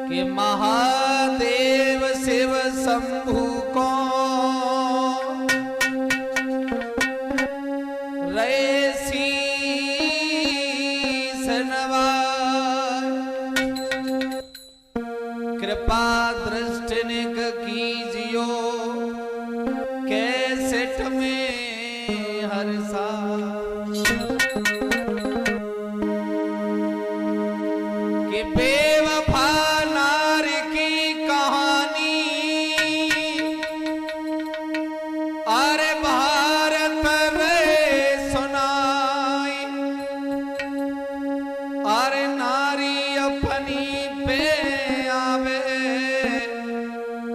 कि महादेव शिव शंभु को रैसी सनवाय कृपा दृष्टि निक कीजियो कैसेठ में हर साल कि बेवफा नार की कहानी अरे भारत में सुनाई अरे नारी अपनी पे आवे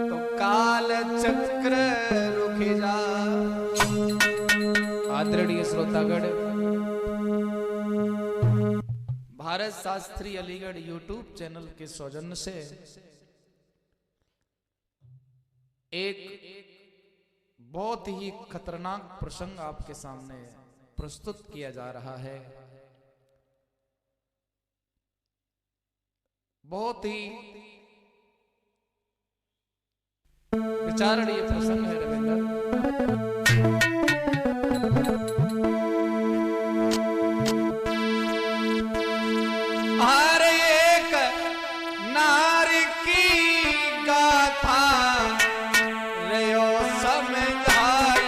तो काल चक्र रुक जा। आदरणीय श्रोतागण, भारत शास्त्री अलीगढ़ यूट्यूब चैनल के सौजन्य से एक बहुत ही खतरनाक प्रसंग आपके सामने प्रस्तुत किया जा रहा है। बहुत ही विचारणीय प्रसंग है रविंद्र। हर एक नारी की गाथा रयो समझाई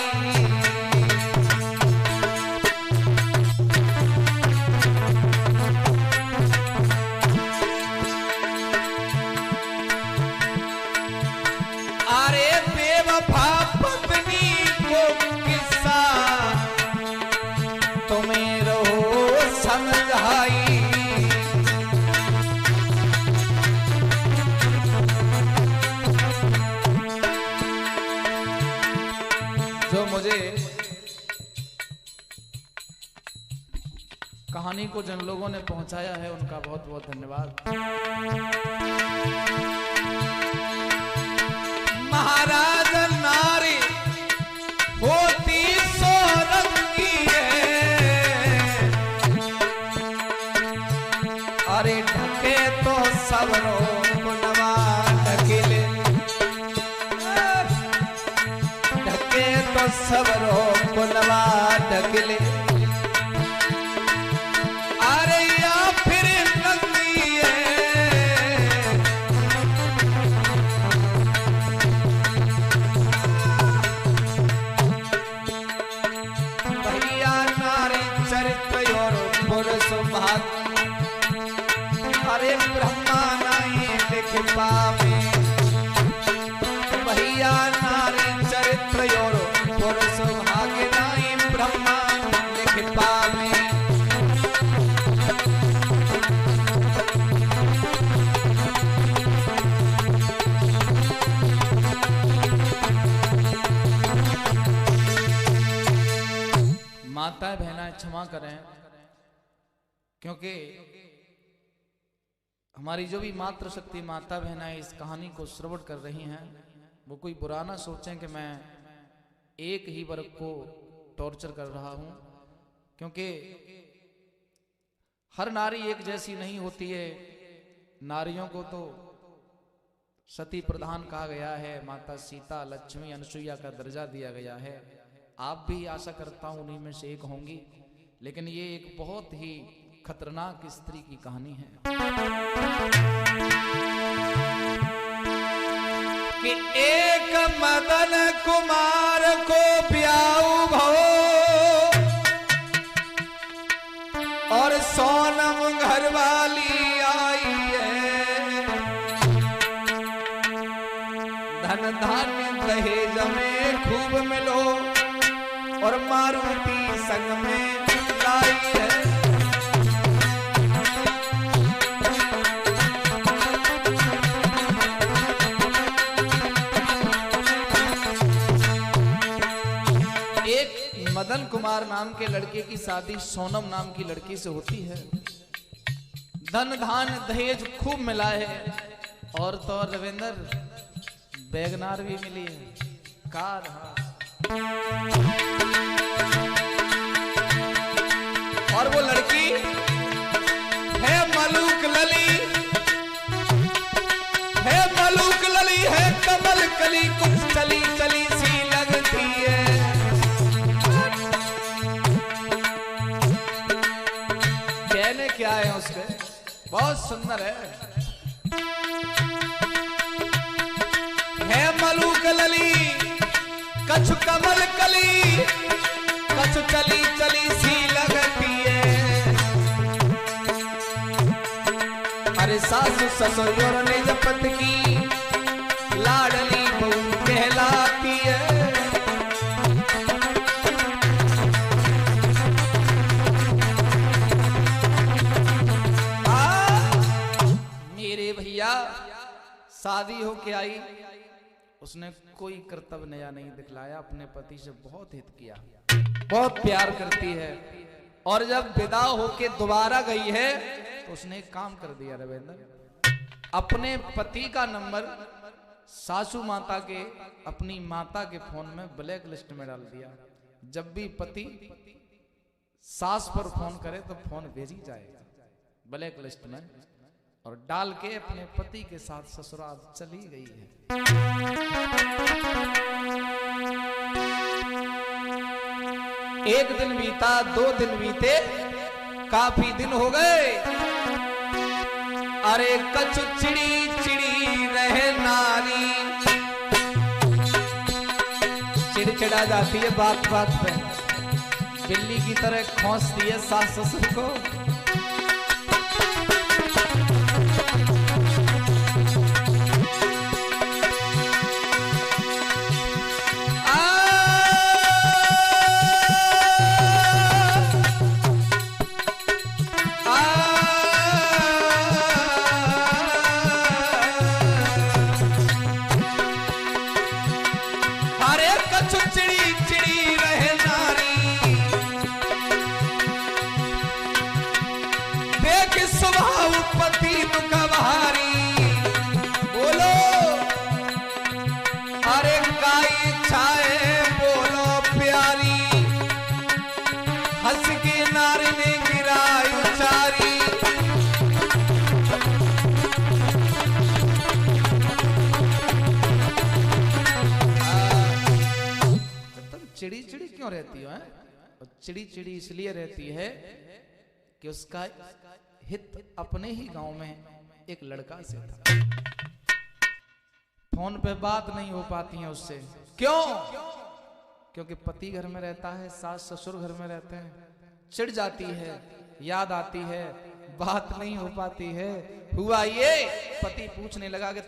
अरे बेवफा पत्नी को किस्सा तुम्हें रहो समझाई। जो मुझे कहानी को जिन लोगों ने पहुंचाया है उनका बहुत बहुत धन्यवाद। महाराज नारी होती सो रंगी है अरे ढके तो सबरो गुनवा ढकेले तो सबरो गुनवा ढकेले अरे या फिर नंगी है भैया नारी चरित्र और पुरुष भाग अरे ब्रह्मा नहीं लिख पावे भैया नारी चरित्र और पुरुष भाग्य नहीं ब्रह्मा लिख पावे। माता बहना क्षमा करें क्योंकि हमारी जो भी मातृशक्ति माता बहना इस कहानी को श्रवण कर रही हैं वो कोई बुरा ना सोचें कि मैं एक ही वर्ग को टॉर्चर कर रहा हूं, क्योंकि हर नारी एक जैसी नहीं होती है। नारियों को तो सती प्रधान कहा गया है, माता सीता लक्ष्मी अनसुईया का दर्जा दिया गया है। आप भी आशा करता हूं उन्हीं में से एक होंगी, लेकिन ये एक बहुत ही खतरनाक स्त्री की कहानी है कि एक मदन कुमार को ब्याऊ भो और सोनम घरवाली आई है। धन धान्य दहेज में खूब मिलो और मारुति संग में लाई है। मदन कुमार नाम के लड़के की शादी सोनम नाम की लड़की से होती है। धन धान दहेज खूब मिला है और तो रविंदर बैगनार भी मिली है, कार। और वो लड़की है मलूक लली कली कुछ चली चली सी लगती है। कहने क्या है उसके, बहुत सुंदर है मलूक लली कछु कमल कली, कछु चली चली सी लगती है। अरे सासु ससुर और निज पति की लाडली बहू कहलाती है। मेरे भैया शादी होके आई, उसने कोई कर्तव्य नया नहीं दिखलाया, अपने पति से बहुत हित किया, बहुत प्यार करती है। और जब विदा होके दोबारा गई है तो उसने एक काम कर दिया रविंद्र, अपने पति का नंबर सासू माता के, अपनी माता के फोन में ब्लैक लिस्ट में डाल दिया। जब भी पति सास पर फोन करे तो फोन भेजी जाएगा ब्लैक लिस्ट में, और डाल के अपने पति के साथ ससुराल चली गई है। एक दिन बीता, 2 दिन बीते, काफी दिन हो गए। अरे कछु चिड़ी चिड़ी रहे नारी, चिड़चिड़ा जाती है बात बात पे, बिल्ली की तरह खोंसती है सास ससुर को। चिड़ी चिड़ी क्यों रहती है? चिड़ी चिड़ी इसलिए रहती है कि उसका हित अपने ही गांव में एक लड़का से था। फोन पे बात नहीं हो पाती है उससे। क्यों? क्योंकि पति घर में रहता है, सास ससुर घर में रहते हैं, चिढ़ जाती है, याद आती है, बात नहीं हो पाती है। हुआ ये, पति पूछने लगा कि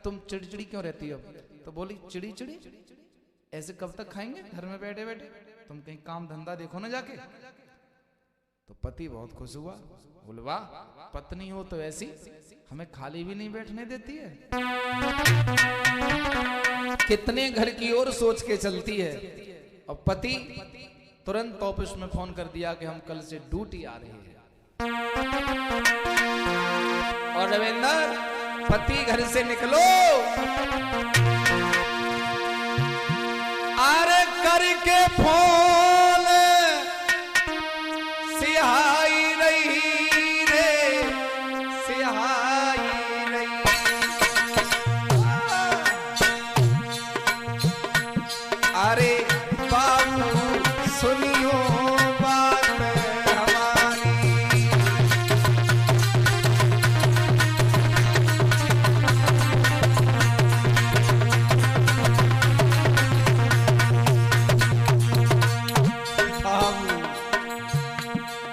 तुम चिड़चिड़ी क्यों रहती हो? तो बोली चिड़ी चिड़ी ऐसे कब तक खाएंगे घर में बैठे बैठे, तुम कहीं काम धंधा देखो ना जाके। तो पति बहुत खुश हुआ, बोले वाह, पत्नी हो तो ऐसी, हमें खाली भी नहीं बैठने देती है। कितने घर की ओर सोच के चलती है। और पति तुरंत ऑफिस में फोन कर दिया कि हम कल से ड्यूटी आ रहे हैं। और रविंदर, पति घर से निकलो, अरे करके फोन सिहाई रही रे, सिहाई रही। अरे बाबू सुनियो बात हमारी,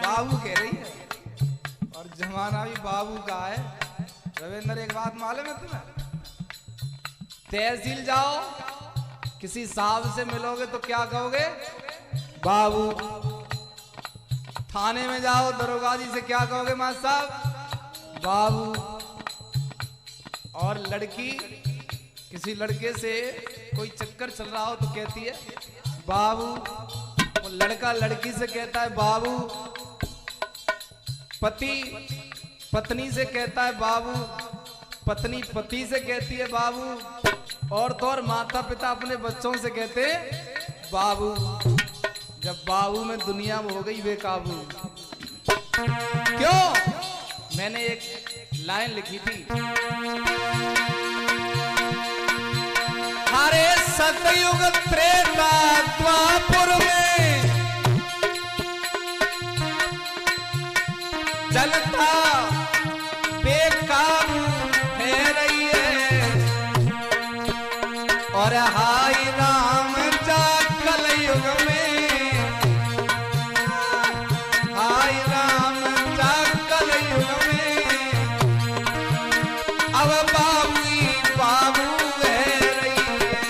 बाबू कह रही है और जमाना भी बाबू का है। रविंद्र, एक बात मालूम है तुम्हें? तहसील जाओ, किसी साहब से मिलोगे तो क्या कहोगे? बाबू। थाने में जाओ, दरोगा जी से क्या कहोगे? मां साहब, बाबू। और लड़की किसी लड़के से कोई चक्कर चल रहा हो तो कहती है बाबू। वो लड़का लड़की से कहता है बाबू। पति पत्नी से कहता है बाबू। पत्नी पति से कहती है बाबू। और तो और माता पिता अपने बच्चों से कहते हैं बाबू। जब बाबू में दुनिया हो गई बेकाबू। क्यों? मैंने एक लाइन लिखी थी, सतयुग त्रेता द्वापर में चलता बेकाबू है रही है। और हाय राम जा कलयुग में, हाय राम जा कलयुग में, अब बाबू ही बाबू है रही है।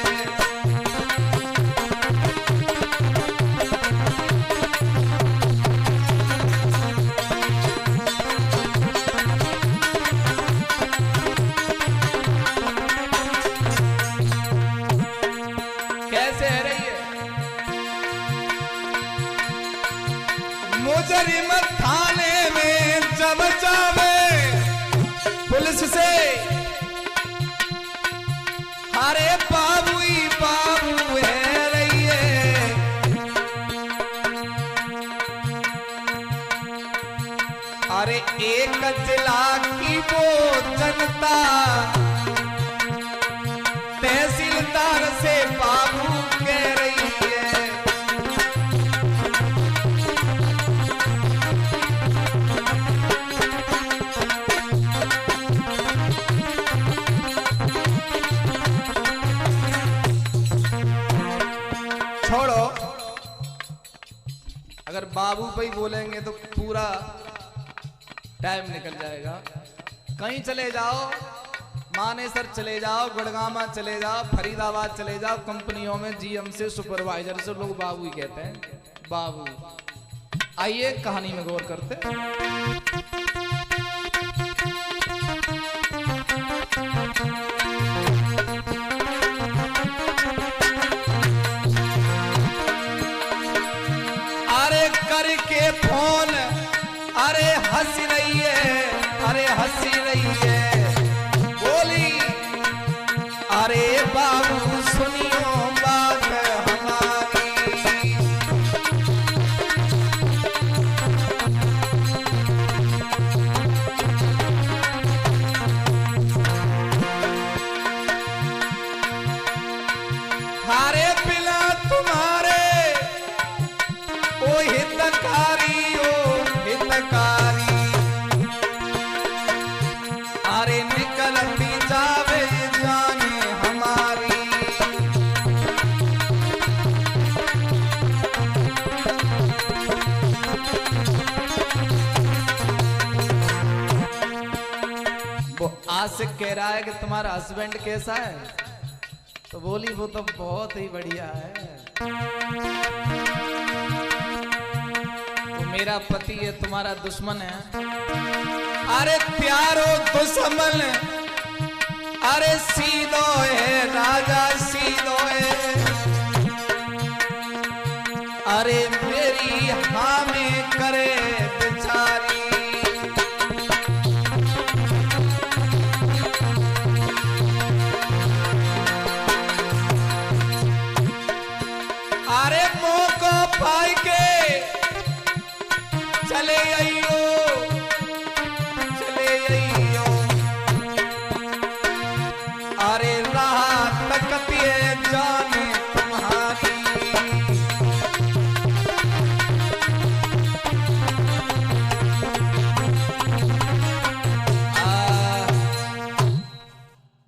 कैसे है रही है? मुजरिम थाने में जब जावे पुलिस से, अरे बाबू ही बाबू है रही है। अरे एक जिला की वो जनता तहसीलदार से बाबू कह रही है। छोड़ो, अगर बाबू भाई बोलेंगे तो पूरा टाइम निकल जाएगा। कहीं चले जाओ, मानेसर चले जाओ, गुड़गामा चले जाओ, फरीदाबाद चले जाओ, कंपनियों में जीएम से सुपरवाइजर से लोग बाबू ही कहते हैं, बाबू। आइए कहानी में गौर करते। अरे करके फोन, अरे हंस रही है, अरे हंसी रही है, बोली अरे बाबू सुनियो बात हमारी। हारे पिला तुम्हारे ओ हितकारी, ओ हितकारी, अरे निकलती जावे जाने हमारी। वो आशिक कह रहा है कि तुम्हारा हस्बैंड कैसा है? तो बोली वो तो बहुत ही बढ़िया है, वो मेरा पति है, तुम्हारा दुश्मन है। अरे प्यारो दुश्मन, अरे सीधो है राजा सीधो है, अरे मेरी हाँ में करे बेचारी। अरे मौका पाई के चले आइयो, चले आइयो, अरे राह तकती है जाने तुम्हारी।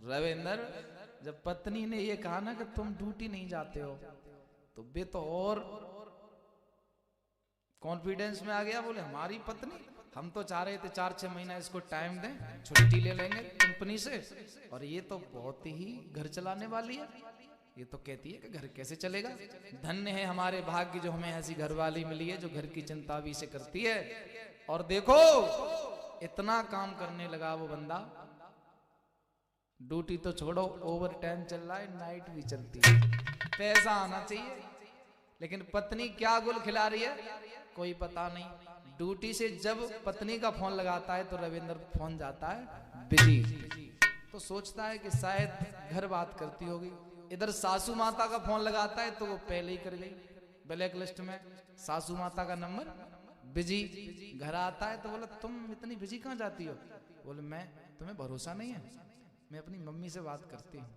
रविंदर, जब पत्नी ने ये कहा ना कि तुम ड्यूटी नहीं जाते हो, तो बे तो और कॉन्फिडेंस में आ गया। बोले हमारी पत्नी, हम तो चाह रहे थे 4-6 महीना इसको टाइम दें, छुट्टी ले लेंगे कंपनी से, और ये तो बहुत ही घर चलाने वाली है। ये तो कहती है कि घर कैसे चलेगा। धन्य है हमारे भाग्य जो हमें ऐसी घरवाली मिली है जो घर की चिंता भी से करती है। और देखो इतना काम करने लगा वो बंदा, ड्यूटी तो छोड़ो, ओवर टाइम चल रहा है, नाइट भी चलती है, पैसा आना चाहिए। लेकिन पत्नी क्या गुल खिला रही है कोई पता नहीं। ड्यूटी से जब पत्नी का फोन लगाता है तो रविंद्र फोन जाता है बिजी, तो सोचता है कि शायद घर बात करती होगी। इधर सासू माता का फोन लगाता है तो वो पहले ही कर गई ब्लैक लिस्ट में, सासू माता का नंबर बिजी। घर आता है तो बोला तुम इतनी बिजी कहाँ जाती हो? बोले मैं, तुम्हें भरोसा नहीं है, मैं अपनी मम्मी से बात करती हूँ।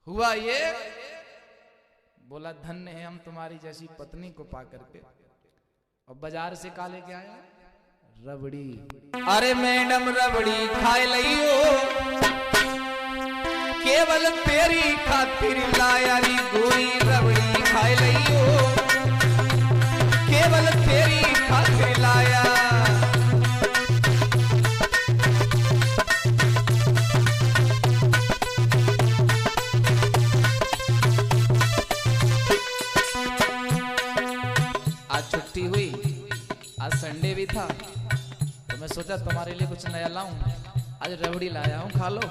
हुआ ये बोला धन्य है हम तुम्हारी जैसी पत्नी को पा करके। और बाजार से का लेके आया? रबड़ी। अरे मैडम रबड़ी खाए लियो, केवल तेरी खातिर लाया री गोरी रबड़ी खाए लियो, केवल तेरी खातिर लाया। आज छुट्टी हुई, आज संडे भी था, तो मैं सोचा तुम्हारे लिए कुछ नया लाऊं। आज रबड़ी लाया हूं, खा लो।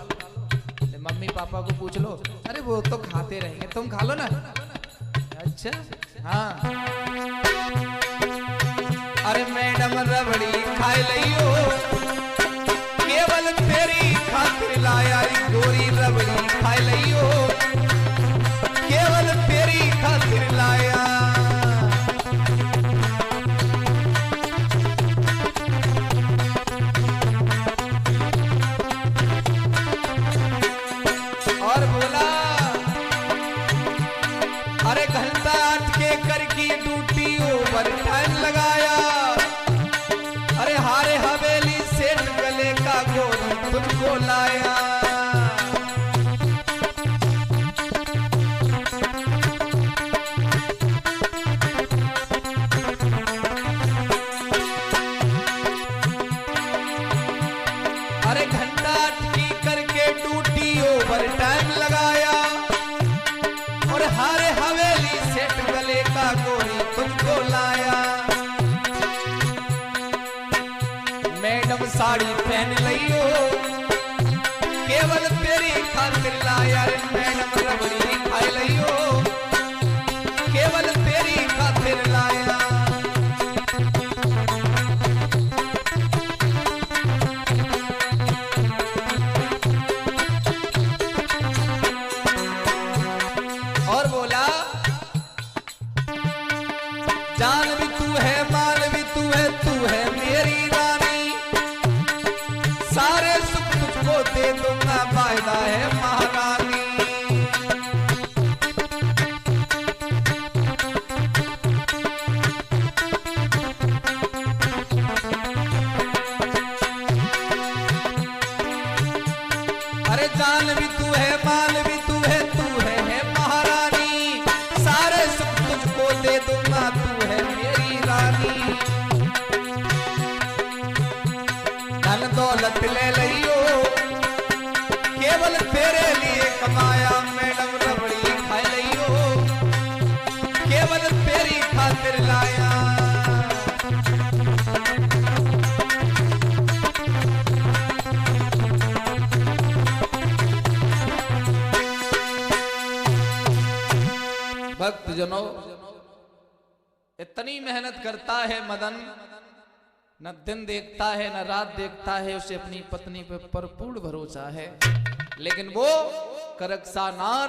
मम्मी पापा को पूछ लो, अरे वो तो खाते रहेंगे, तुम खा लो ना। अच्छा हाँ। अरे मैडम रबड़ी खाए लियो, केवल तेरी खातिर लाया गोरी रबड़ी खाए लियो, केवल तेरी खातिर लाया। और बोला अरे घंटा अटके करके ड्यूटी ओवर टाइम लगाया। अरे हारे हवेली सेठ गले का गोरी तुझको लाया। अरे घंटा अटकी करके ड्यूटी ओवर टाइम लगाया, और हारे हवेली सेठ गले का गोरी तुमको लाया। मैडम साड़ी पहन लियो, केवल तेरी खातिर लाया। मैडम रबड़ी खाए लियो, केवल तेरी खातिर लाया। और बोला जान भी तू है, माल भी तू है मेरी रानी, सारे सुख तुझको दे दूंगा, वायदा है महारानी। अरे जान भी तू है, माल भी तू है महारानी, सारे सुख तुझको दे दूंगा, तू है मेरी रानी। धन दौलत ले लियो, केवल तेरे लिए कमाया। मैडम रबड़ी खाए लियो, केवल तेरी खातिर लाया। भक्त जनों, इतनी मेहनत करता है मदन, न दिन देखता है न रात देखता है, उसे अपनी पत्नी पे भरपूर भरोसा है। लेकिन वो करकसा नार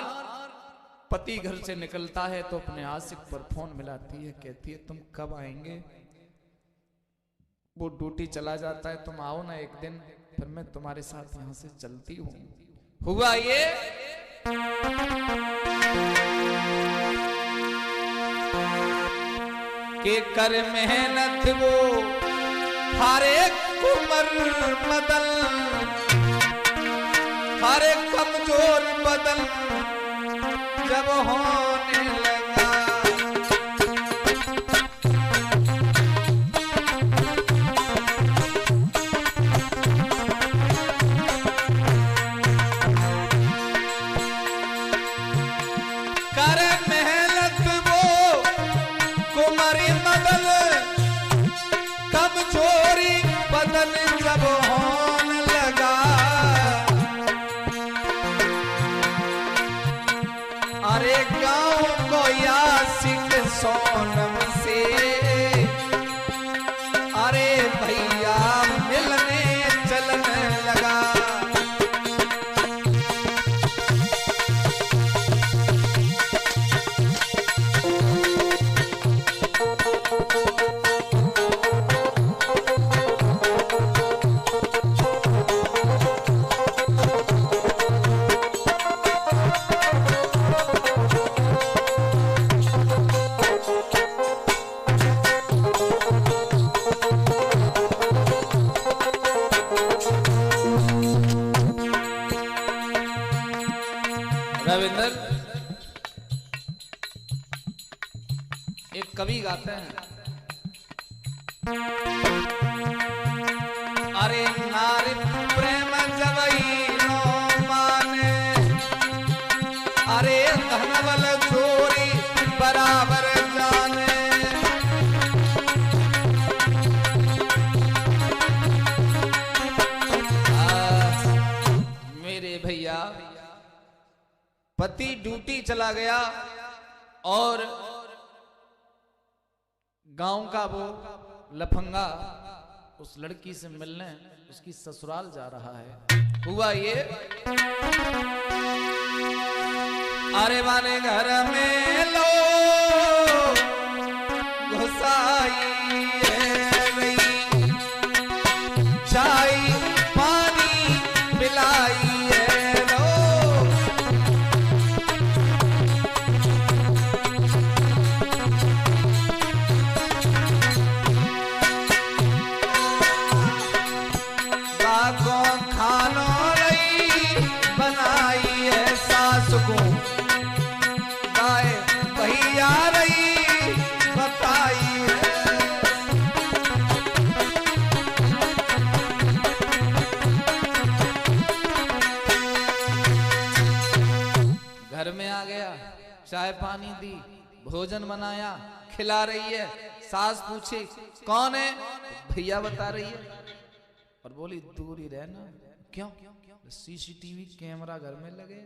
पति घर से निकलता है तो अपने आशिक पर फोन मिलाती है, कहती है तुम कब आएंगे। वो ड्यूटी चला जाता है, तुम आओ ना एक दिन, फिर मैं तुम्हारे साथ यहां से चलती हूं। हुआ ये के कर मेहनत वो हारे कुमर मदन, हारे कमजोर बदन जब होने लगा। कर मेहनत वो कुमारी मदन, कमजोरी बदन जब होने लगा। अरे गांव को रविंद्र एक कवि गाते हैं, अरे नारी प्रेम जबई नो माने, अरे धनबल चोरी बराबर जाने। मेरे भैया पति ड्यूटी चला गया और गांव का वो लफंगा उस लड़की से मिलने उसकी ससुराल जा रहा है। हुआ ये, अरे वाले घर में लो घुसाई चाय पानी पिलाई चाय पानी दी, भोजन बनाया, खिला रही है। सास पूछे कौन है, तो भैया बता रही है और बोली दूर ही रहना। क्यों? सीसीटीवी कैमरा घर में लगे,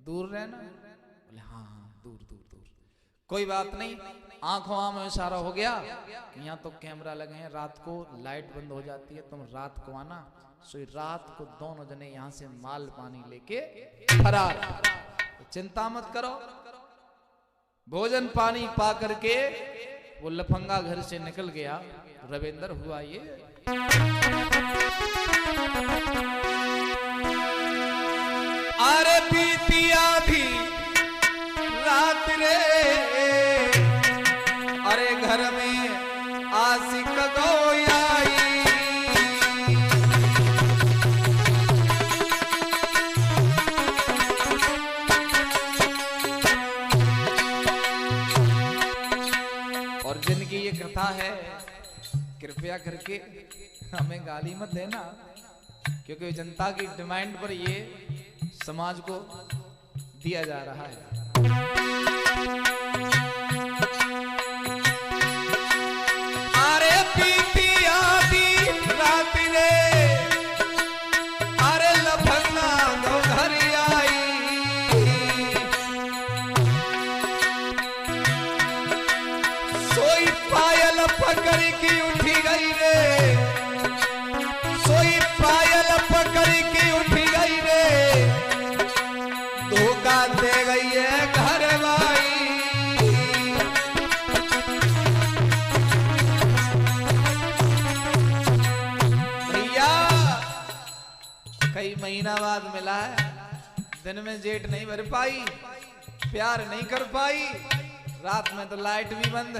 दूर रहना। बोले हाँ हाँ दूर दूर दूर। कोई बात नहीं, आंखों में इशारा हो गया कि यहाँ तो कैमरा लगे हैं, रात को लाइट बंद हो जाती है, तुम रात को आना। सो रात को दोनों जने यहाँ से माल पानी लेके फरार। चिंता मत करो। भोजन पानी पा करके वो लफंगा घर से निकल गया। रविंद्र हुआ ये, अरे बीती आधी रात रे, अरे घर में आशिक गोया कथा है। कृपया करके हमें गाली मत देना, क्योंकि जनता की डिमांड पर ये समाज को दिया जा रहा है। अरे पीती आधी रात रे, अरे लफंगा दो घर आई, सोई पायल पकड़ की उठी गई रे, सोई पायल पकड़ की उठी गई रे, धोखा दे गई है घर वाई। भैया कई महीना बाद मिला है, दिन में जेठ नहीं भर पाई, प्यार नहीं कर पाई, रात में तो लाइट भी बंद,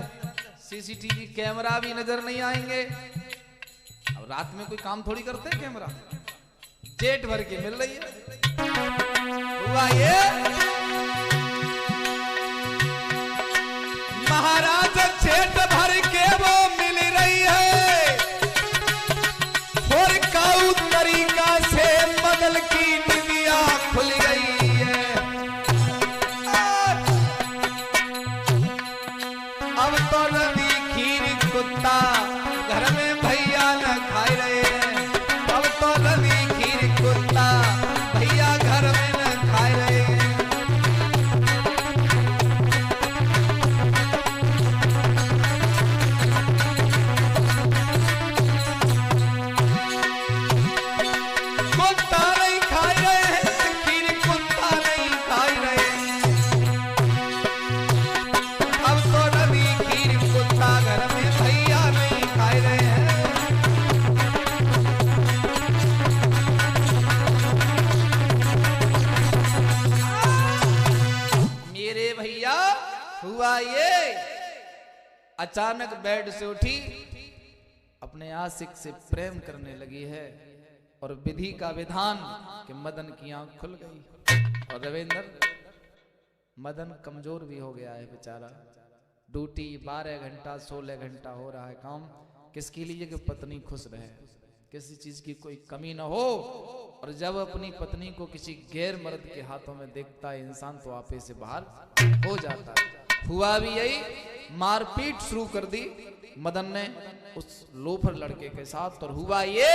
सीसीटीवी कैमरा भी नजर नहीं आएंगे। अब रात में कोई काम थोड़ी करते हैं कैमरा, जेठ भर के मिल रही है। हुआ ये, महाराज जेठ भर के वो मिल रही है, और काऊ तरीका से बदल की निविया खुल गई है। अब तो नदी खीर कुत्ता घर में भैया न खाए रहे हैं, अब तो नदी खीर कुत्ता भैया घर में न खाए रहे हैं। कुत्ता नहीं खाए रहे हैं, खीर कुत्ता नहीं खाए रहे हैं, अब तो नदी खीर कुत्ता घर में भैया नहीं खाए रहे हैं। मेरे भैया हुआ ये, अचानक बेड से उठी, अपने आशिक से प्रेम करने लगी है, और विधि का विधान कि मदन की आंख खुल गई। और रविंद्र मदन कमजोर भी हो गया है बेचारा। ड्यूटी 12 घंटा 16 घंटा हो रहा है काम, किसके लिए? कि पत्नी खुश रहे, किसी चीज की कोई कमी ना हो। और जब अपनी पत्नी को किसी गैर मर्द के हाथों में देखता है इंसान तो आपे से बाहर हो जाता है। हुआ भी यही, मारपीट शुरू कर दी मदन ने उस लोफर लड़के के साथ। और हुआ ये,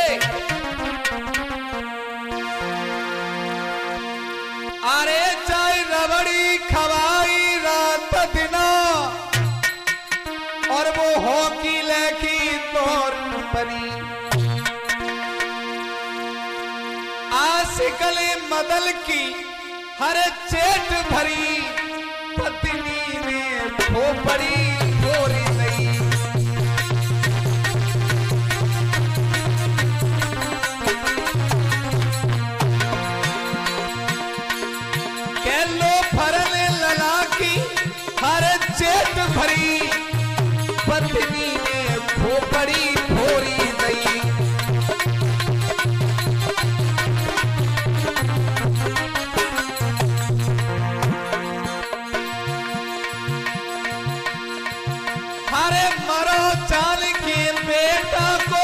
अरे चाय रबड़ी खवाई रात दिना, और वो हॉकी लेकी तौर परी, आशिकले मदल की हर चेट भरी, पत्नी में खोपड़ी गोरी गई। कैलो फरले लला की हर चेट भरी, पत्नी में खोपड़ी भोरी गई। हरे मरो चाल के बेटा को,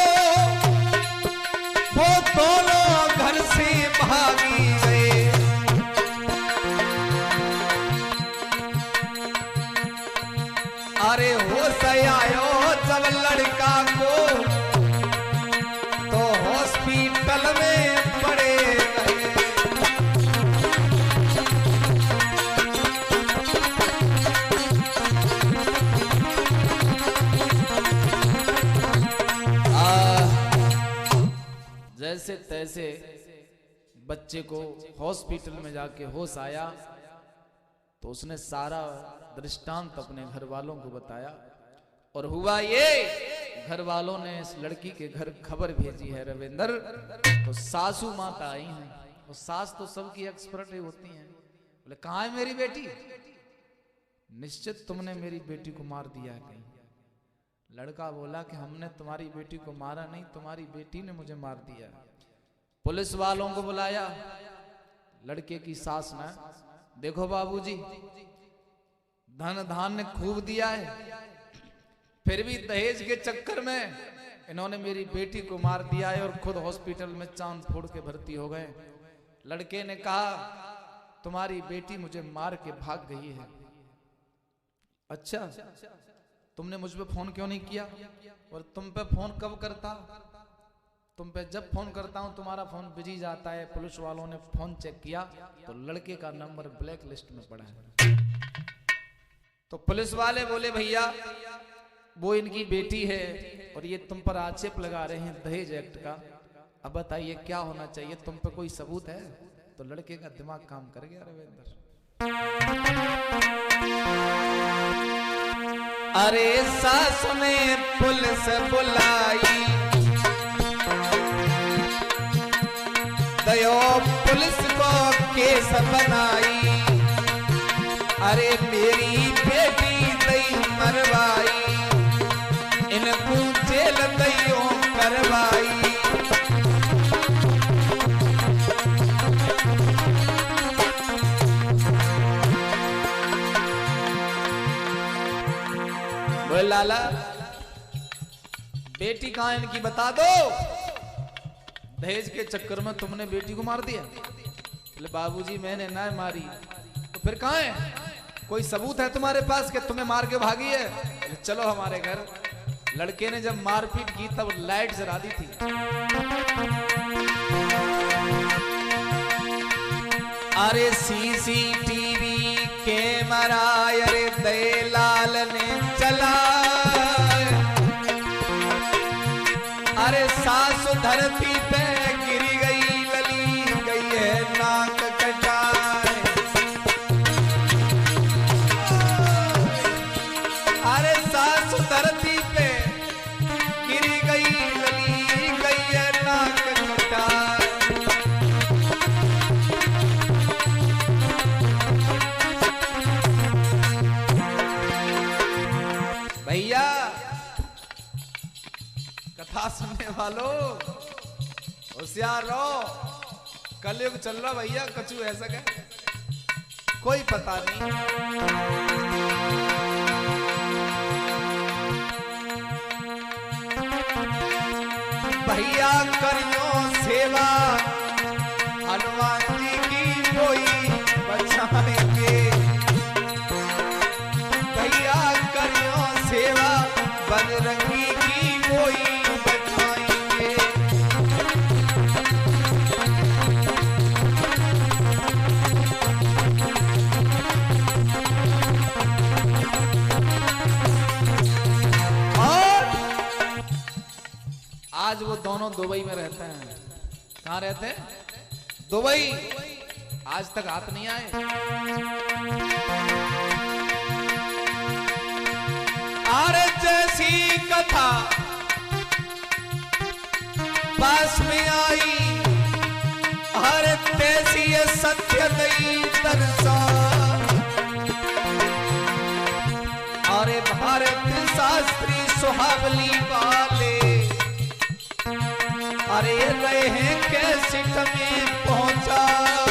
वो दोनों घर से भागी गए। अरे होश आयो जब लड़का को, तो हॉस्पिटल में पड़े गए। जैसे तैसे बच्चे को हॉस्पिटल में जाके होश आया तो उसने सारा दृष्टांत अपने घर वालों को बताया। और हुआ ये, घर वालों ने इस लड़की के घर खबर भेजी है रविंद्र, तो सासू माता आई हैं। और सास तो सबकी एक्सपर्ट ही होती हैं। बोले कहाँ है मेरी बेटी? निश्चित तुमने मेरी बेटी को मार दिया है कहीं। लड़का बोला कि हमने तुम्हारी बेटी को मारा नहीं, तुम्हारी बेटी ने मुझे मार दिया। पुलिस वालों को बुलाया। लड़के की सास ने, देखो बाबूजी, धन धान्य खूब दिया है, फिर भी दहेज के चक्कर में इन्होंने मेरी बेटी को मार दिया है और खुद हॉस्पिटल में चांद फोड़ के भर्ती हो गए। लड़के ने कहा तुम्हारी बेटी मुझे मार के भाग गई है। अच्छा, तुमने मुझ पे फोन क्यों नहीं किया? और तुम पे फोन कब करता? तुम पे जब फोन करता हूं तुम्हारा फोन बिजी जाता है। पुलिस वालों ने फोन चेक किया तो लड़के का नंबर ब्लैक लिस्ट में पड़ा है। तो पुलिस वाले बोले भैया वो इनकी बेटी है और ये तुम पर आक्षेप लगा रहे हैं दहेज एक्ट का, अब बताइए क्या होना चाहिए? तुम पे कोई सबूत है? तो लड़के का दिमाग काम कर गया रविंद्र। अरे सास ने पुलिस बुलाई, दयो पुलिस को केस बनाई। अरे मेरी बेटी दई मरवाई, इनको जेल दईयो करवाई। लाला बेटी कहां इनकी बता दो, दहेज के चक्कर में तुमने बेटी को मार दिया। बोले बाबूजी मैंने ना मारी। तो फिर कहां है? कोई सबूत है तुम्हारे पास कि तुम्हें मार के भागी है? बोले चलो हमारे घर। लड़के ने जब मारपीट की तब लाइट जला दी थी। अरे सीसीटीवी कैमरा अरे दयालाल ने चला। अरे सास धरती पे गिरी गई, लली गई है नाक कटाए। अरे सास धरती पे गिरी गई, लली गई है नाक कटाए। भैया कथा सुनने वालों होशियार रहो, कलयुग चल रहा भैया, कछु ऐसा है कोई पता नहीं। भैया करियो सेवा हनुमान जी की कोई बचाएंगे। भैया करियो सेवा बजरंगी की कोई बचाएंगे। आज वो दोनों दुबई में रहते हैं। कहाँ रहते हैं? दुबई। आज तक हाथ नहीं आए। अरे जैसी कथा पास में आई, अरे तैसी ये सत्य नहीं दर्शा। अरे भारत शास्त्री सुहावली वाले, अरे रहे हैं कैसे में पहुंचा।